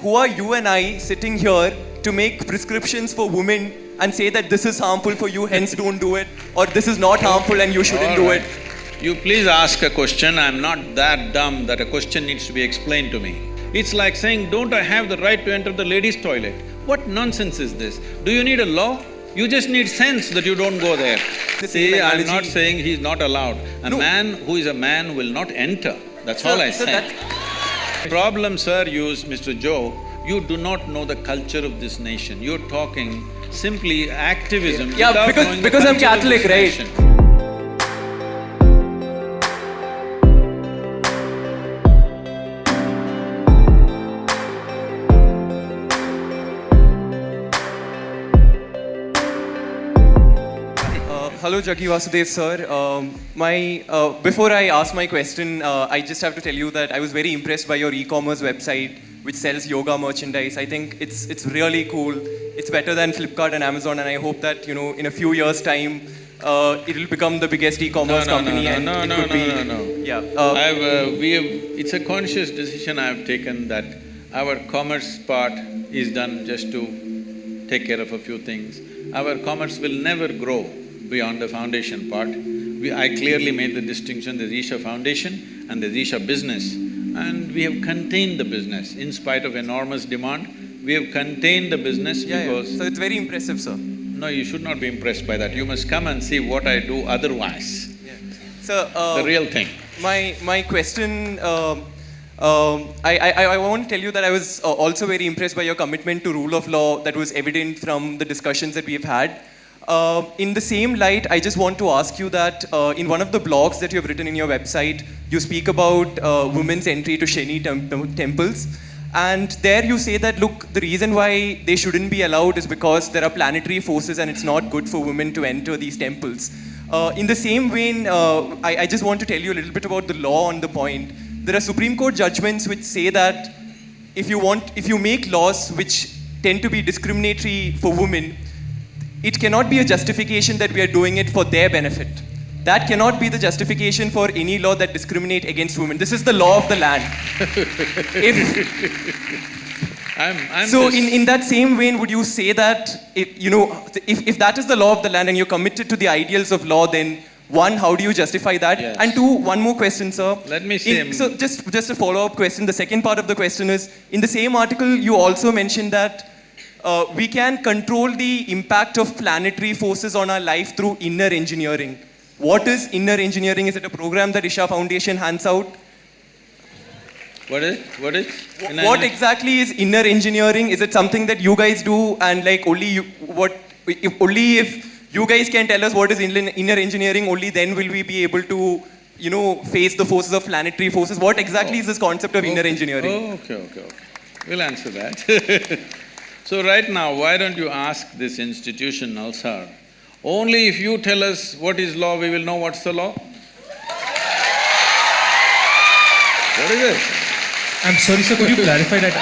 who are you and I sitting here to make prescriptions for women and say that this is harmful for you, hence don't do it, or this is not harmful and you shouldn't do it? You please ask a question. I'm not that dumb that a question needs to be explained to me. It's like saying, don't I have the right to enter the ladies' toilet? What nonsense is this? Do you need a law? You just need sense that you don't go there. See, I'm not saying he's not allowed. A man who is a man will not enter, that's all I said. Problem, sir, Mr. Joe, you do not know the culture of this nation. You're talking simply activism without knowing the because I'm culture of Catholic, this right? nation. Hello, Jaggi Vasudev sir. Before I ask my question, I just have to tell you that I was very impressed by your e-commerce website, which sells yoga merchandise. I think it's really cool. It's better than Flipkart and Amazon, and I hope that in a few years' time, it will become the biggest e-commerce company. Yeah. It's a conscious decision I have taken that our commerce part is done just to take care of a few things. Our commerce will never grow beyond the foundation part. I clearly made the distinction, there's Isha Foundation and there's Isha Business, and we have contained the business. In spite of enormous demand, we have contained the business because… So it's very impressive, sir. No, you should not be impressed by that. You must come and see what I do otherwise. So, the real thing. My question… I want to tell you that I was also very impressed by your commitment to rule of law that was evident from the discussions that we've had. In the same light, I just want to ask you that in one of the blogs that you have written in your website, you speak about women's entry to Shani temples. And there you say that, look, the reason why they shouldn't be allowed is because there are planetary forces and it's not good for women to enter these temples. In the same vein, I just want to tell you a little bit about the law on the point. There are Supreme Court judgments which say that if you make laws which tend to be discriminatory for women, it cannot be a justification that we are doing it for their benefit. That cannot be the justification for any law that discriminates against women. This is the law of the land. In that same vein, would you say that if that is the law of the land and you're committed to the ideals of law, then one, how do you justify that? Yes. And two, one more question, sir. Let me say… So just a follow-up question. The second part of the question is, in the same article, you also mentioned that we can control the impact of planetary forces on our life through inner engineering. What is inner engineering? Is it a program that Isha Foundation hands out? What is? What exactly is inner engineering? Is it something that you guys do and like if you guys can tell us what is inner engineering, only then will we be able to face the forces of planetary forces? What exactly is this concept of inner engineering? Okay. We'll answer that. So right now, why don't you ask this institution, Nalsar, only if you tell us what is law, we will know what's the law. What is it? I'm sorry, sir, could you clarify that?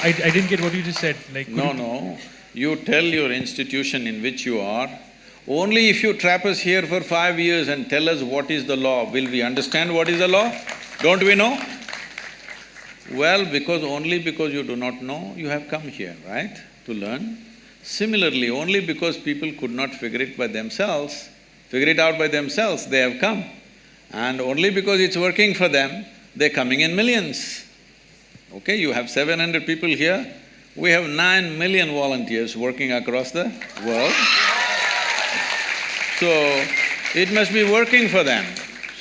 I didn't get what you just said. No. You tell your institution in which you are, only if you trap us here for 5 years and tell us what is the law, will we understand what is the law? Don't we know? Well, only because you do not know, you have come here, right, to learn. Similarly, only because people could not figure it out by themselves, they have come. And only because it's working for them, they're coming in millions. Okay, you have 700 people here, we have 9 million volunteers working across the world. So, it must be working for them.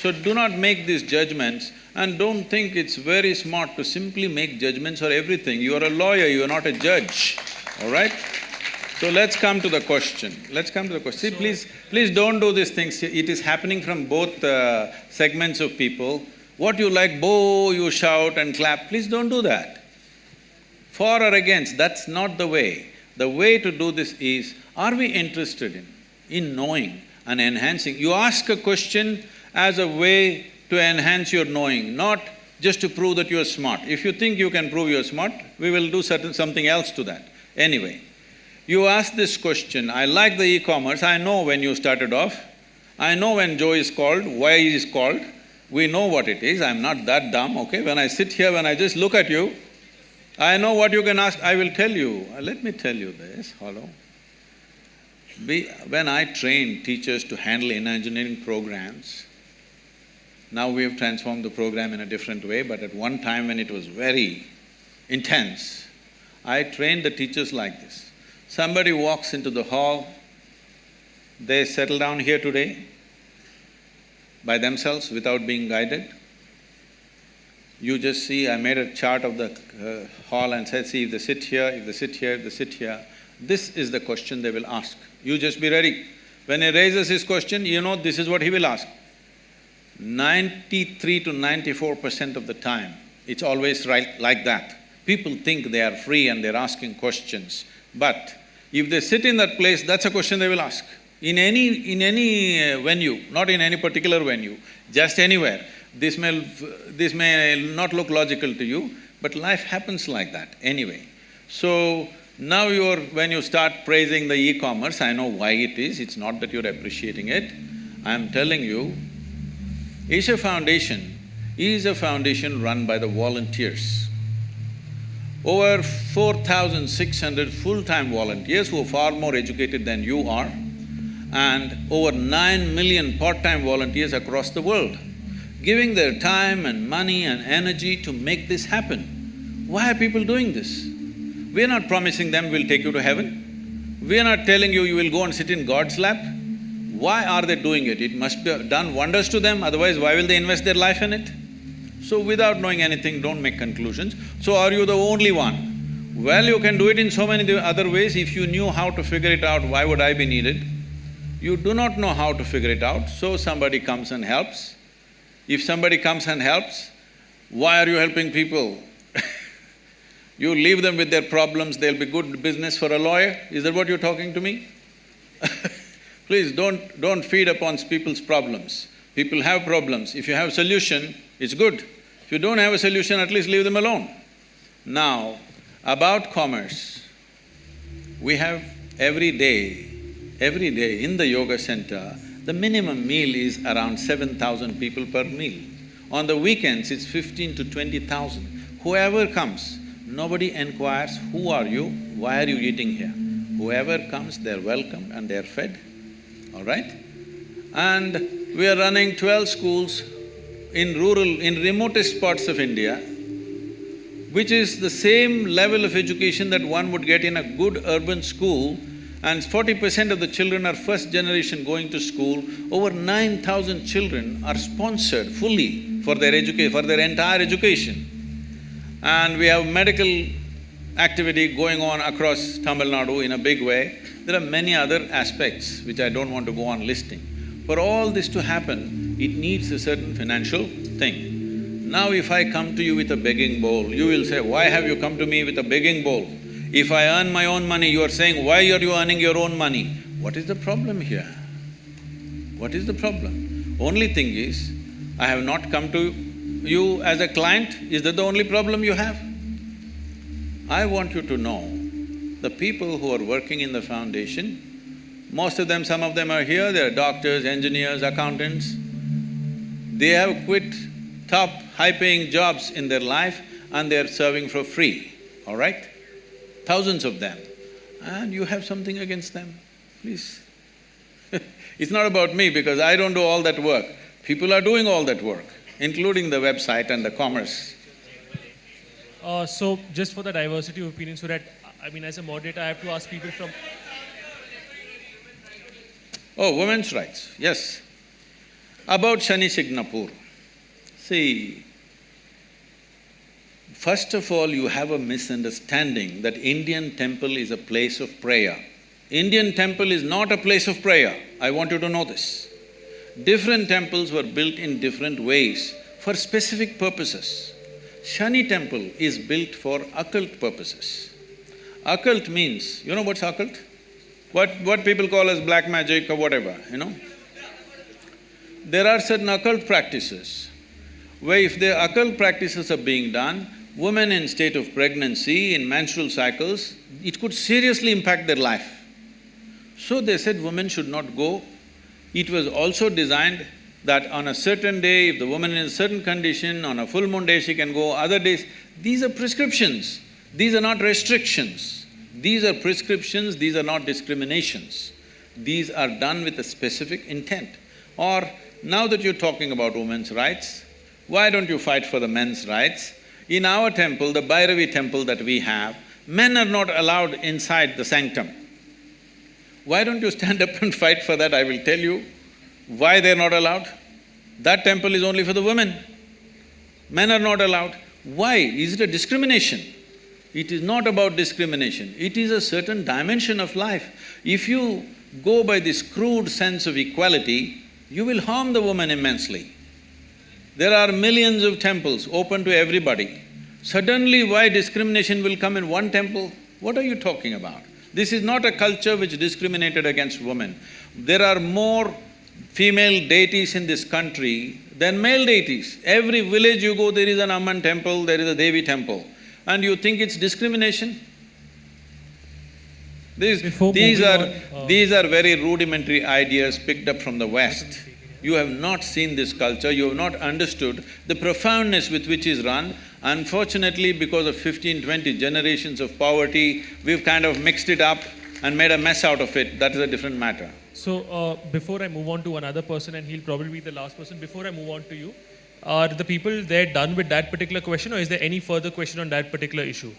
So do not make these judgments. And don't think it's very smart to simply make judgments for everything. You are a lawyer, you are not a judge, all right? So let's come to the question. See, please don't do these things. It is happening from both segments of people. What you like, you shout and clap, please don't do that. For or against, that's not the way. The way to do this is, are we interested in knowing and enhancing? You ask a question as a way to enhance your knowing, not just to prove that you are smart. If you think you can prove you are smart, we will do something else to that. Anyway, you ask this question, I like the e-commerce, I know when you started off, I know when Joe is called, why he is called, we know what it is, I'm not that dumb, okay? When I sit here, when I just look at you, I know what you can ask, I will tell you. Let me tell you this, hello. When I trained teachers to handle engineering programs, now we have transformed the program in a different way, but at one time when it was very intense, I trained the teachers like this. Somebody walks into the hall, they settle down here today by themselves without being guided. You just see, I made a chart of the hall and said, see, if they sit here, if they sit here, if they sit here, this is the question they will ask. You just be ready. When he raises his question, you know this is what he will ask. 93 to 94% of the time, it's always right like that. People think they are free and they're asking questions. But if they sit in that place, that's a question they will ask. In any venue, not in any particular venue, just anywhere. This may not look logical to you, but life happens like that anyway. So, now when you start praising the e-commerce, I know why it is, it's not that you're appreciating it. I'm telling you, Isha Foundation is a foundation run by the volunteers. Over 4,600 full-time volunteers who are far more educated than you are, and over 9 million part-time volunteers across the world, giving their time and money and energy to make this happen. Why are people doing this? We are not promising them we'll take you to heaven. We are not telling you you will go and sit in God's lap. Why are they doing it? It must have done wonders to them, otherwise why will they invest their life in it? So without knowing anything, don't make conclusions. So are you the only one? Well, you can do it in so many other ways. If you knew how to figure it out, why would I be needed? You do not know how to figure it out, so somebody comes and helps. If somebody comes and helps, why are you helping people? You leave them with their problems, they'll be good business for a lawyer? Is that what you're talking to me? Please don't feed upon people's problems. People have problems. If you have a solution, it's good. If you don't have a solution, at least leave them alone. Now, about commerce, we have every day in the yoga center, the minimum meal is around 7,000 people per meal. On the weekends, it's 15 to 20,000. Whoever comes, nobody enquires, who are you, why are you eating here? Whoever comes, they're welcomed and they're fed, all right? And we are running 12 schools in remotest parts of India, which is the same level of education that one would get in a good urban school, and 40% of the children are first generation going to school. Over 9,000 children are sponsored fully for their entire education. And we have medical activity going on across Tamil Nadu in a big way. There are many other aspects which I don't want to go on listing. For all this to happen, it needs a certain financial thing. Now if I come to you with a begging bowl, you will say, why have you come to me with a begging bowl? If I earn my own money, you are saying, why are you earning your own money? What is the problem here? What is the problem? Only thing is, I have not come to you as a client. Is that the only problem you have? I want you to know, the people who are working in the foundation, most of them, some of them are here, they are doctors, engineers, accountants. They have quit top, high-paying jobs in their life and they are serving for free, all right? Thousands of them. And you have something against them, please. It's not about me because I don't do all that work. People are doing all that work, including the website and the commerce. So just for the diversity of opinion, so that, as a moderator, I have to ask people from… Oh, women's rights, yes. About Shani Shignapur. See, first of all, you have a misunderstanding that Indian temple is a place of prayer. Indian temple is not a place of prayer. I want you to know this. Different temples were built in different ways for specific purposes. Shani temple is built for occult purposes. Occult means, you know what's occult? What people call as black magic or whatever, you know? There are certain occult practices where if the occult practices are being done, women in state of pregnancy, in menstrual cycles, it could seriously impact their life. So they said women should not go. It was also designed that on a certain day, if the woman is in a certain condition, on a full moon day she can go, other days… These are prescriptions. These are not restrictions. These are prescriptions, these are not discriminations. These are done with a specific intent. Or, now that you're talking about women's rights, why don't you fight for the men's rights? In our temple, the Bhairavi temple that we have, men are not allowed inside the sanctum. Why don't you stand up and fight for that? I will tell you why they're not allowed. That temple is only for the women. Men are not allowed. Why? Is it a discrimination? It is not about discrimination, it is a certain dimension of life. If you go by this crude sense of equality, you will harm the woman immensely. There are millions of temples open to everybody. Suddenly, why discrimination will come in one temple? What are you talking about? This is not a culture which discriminated against women. There are more female deities in this country than male deities. Every village you go, there is an Amman temple, there is a Devi temple. And you think it's discrimination? These are very rudimentary ideas picked up from the West. You have not seen this culture, you have not understood the profoundness with which is run. Unfortunately, because of 15-20 generations of poverty, we've kind of mixed it up and made a mess out of it. That is a different matter. So, before I move on to another person, and he'll probably be the last person, before I move on to you, are the people there done with that particular question, or is there any further question on that particular issue?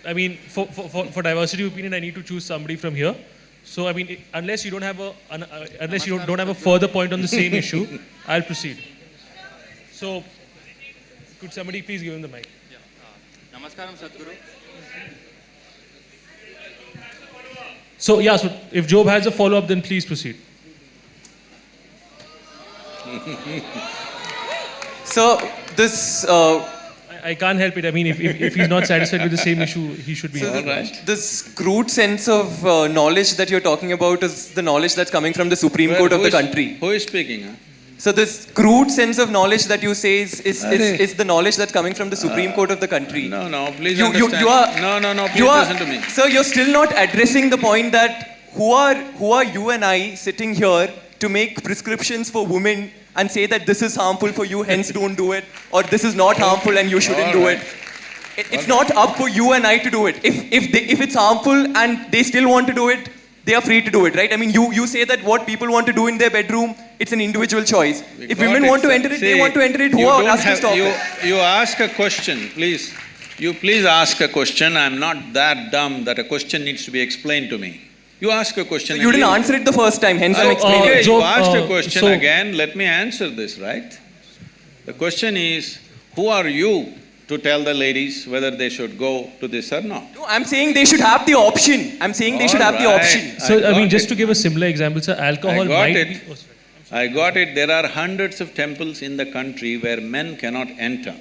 I mean, for diversity of opinion, I need to choose somebody from here. So, I mean, unless you don't have a further point on the same issue, I'll proceed. So, could somebody please give him the mic? Namaskaram, Sadhguru. So, yeah, so if Job has a follow-up, then please proceed. So, this… I can't help it. I mean, if he's not satisfied with the same issue, he should be… All right. This crude sense of knowledge that you're talking about is the knowledge that's coming from the Supreme Court of the country. Who is speaking, huh? So this crude sense of knowledge that you say is the knowledge that's coming from the Supreme Court of the country. No, please understand. No, please listen to me. Sir, you're still not addressing the point that who are you and I sitting here to make prescriptions for women and say that this is harmful for you, hence don't do it, or this is not harmful and you shouldn't do it. It's not up for you and I to do it. If it's harmful and they still want to do it, they are free to do it, right? I mean, you say that what people want to do in their bedroom, it's an individual choice. If women want to enter it, they want to enter it. Who are us to stop it? You ask a question, please. You please ask a question. I'm not that dumb that a question needs to be explained to me. You ask a question. So you didn't answer it the first time, hence I'm explaining. Okay, Job, you asked a question again. Let me answer this, right? The question is, who are you to tell the ladies whether they should go to this or not? No, I'm saying they should have the option. I'm saying they should have the option. So, I mean, just to give a similar example, sir, alcohol might be… Oh, sorry. I got it. There are hundreds of temples in the country where men cannot enter.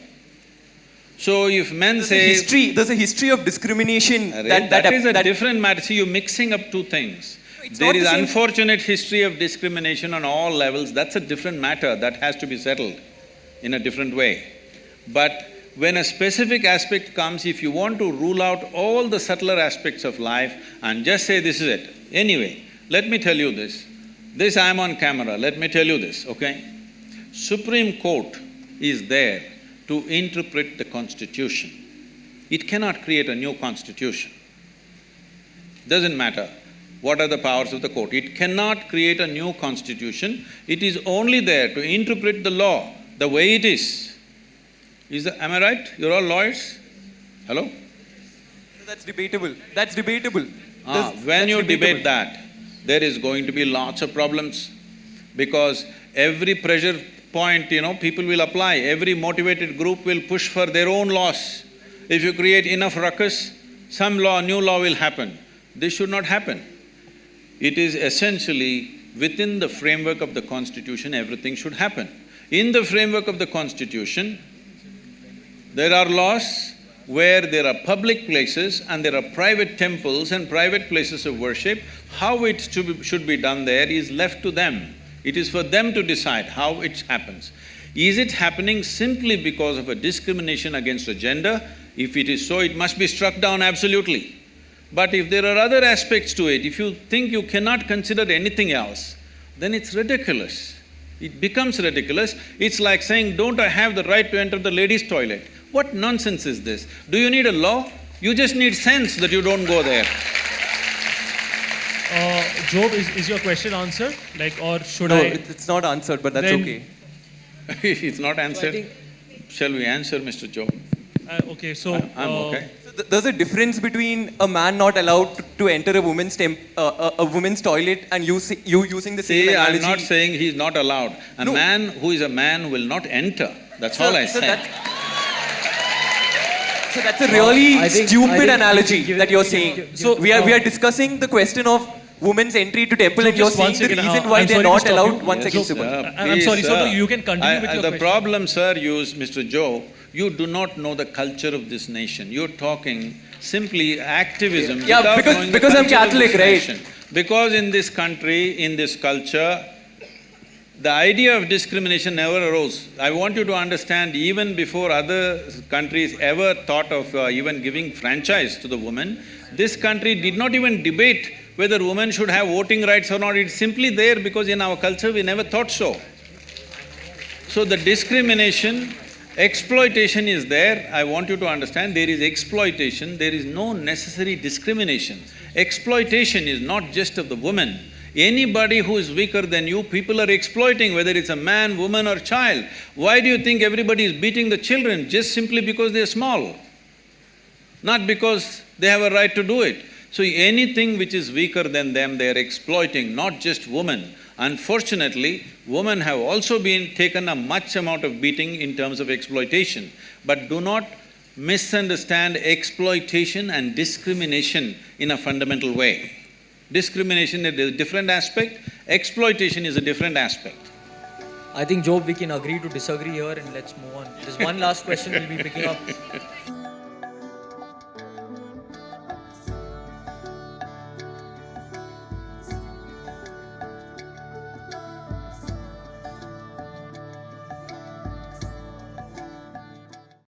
So if men say… There's a history of discrimination that is a different matter. See, you're mixing up two things. There is unfortunate history of discrimination on all levels. That's a different matter. That has to be settled in a different way. But when a specific aspect comes, if you want to rule out all the subtler aspects of life and just say this is it. Anyway, let me tell you this. This I'm on camera, let me tell you this, okay? Supreme Court is there to interpret the Constitution. It cannot create a new Constitution. Doesn't matter what are the powers of the court. It cannot create a new Constitution. It is only there to interpret the law the way it is. Am I right? You're all lawyers? Hello? That's debatable. That's debatable. When you debate that, there is going to be lots of problems because every pressure point, people will apply. Every motivated group will push for their own laws. If you create enough ruckus, some new law will happen. This should not happen. It is essentially within the framework of the Constitution, everything should happen. In the framework of the Constitution, there are laws where there are public places and there are private temples and private places of worship. How it should be done there is left to them. It is for them to decide how it happens. Is it happening simply because of a discrimination against a gender? If it is so, it must be struck down absolutely. But if there are other aspects to it, if you think you cannot consider anything else, then it's ridiculous. It becomes ridiculous. It's like saying, don't I have the right to enter the ladies' toilet? What nonsense is this? Do you need a law? You just need sense that you don't go there. Job, is your question answered? Like, or should No, I? it's not answered, but that's Then- okay. It's not answered. Shall we answer, Mr. Joe? Okay, so. I'm okay. So there's a difference between a man not allowed to enter a woman's toilet and you using the same See, analogy. I'm not saying he's not allowed. A No. man who is a man will not enter. That's So- all I so said. So that's a really I think stupid analogy give it- that you're give saying. it- So, we are discussing the question of women's entry to temple, So and you're just one saying the second, reason why I'm they're sorry to not stop allowed. you. One Yes, second, sir. Subodh. I'm sorry, Please, so sir. you can continue with your The question. problem, sir, Mr. Joe, you do not know the culture of this nation. You're talking simply activism Yeah, without because- knowing because the I'm culture of Catholic, this right? nation. Because in this country, in this culture, the idea of discrimination never arose. I want you to understand, even before other countries ever thought of even giving franchise to the woman, this country did not even debate whether women should have voting rights or not. It's simply there because in our culture we never thought so. So the discrimination, exploitation is there. I want you to understand, there is exploitation, there is no necessary discrimination. Exploitation is not just of the woman. Anybody who is weaker than you, people are exploiting, whether it's a man, woman or child. Why do you think everybody is beating the children? Just simply because they're small, not because they have a right to do it. So anything which is weaker than them, they are exploiting, not just women. Unfortunately, women have also been taken a much amount of beating in terms of exploitation. But do not misunderstand exploitation and discrimination in a fundamental way. Discrimination is a different aspect, exploitation is a different aspect. I think, Job, we can agree to disagree here and let's move on. There's one last question we'll be picking up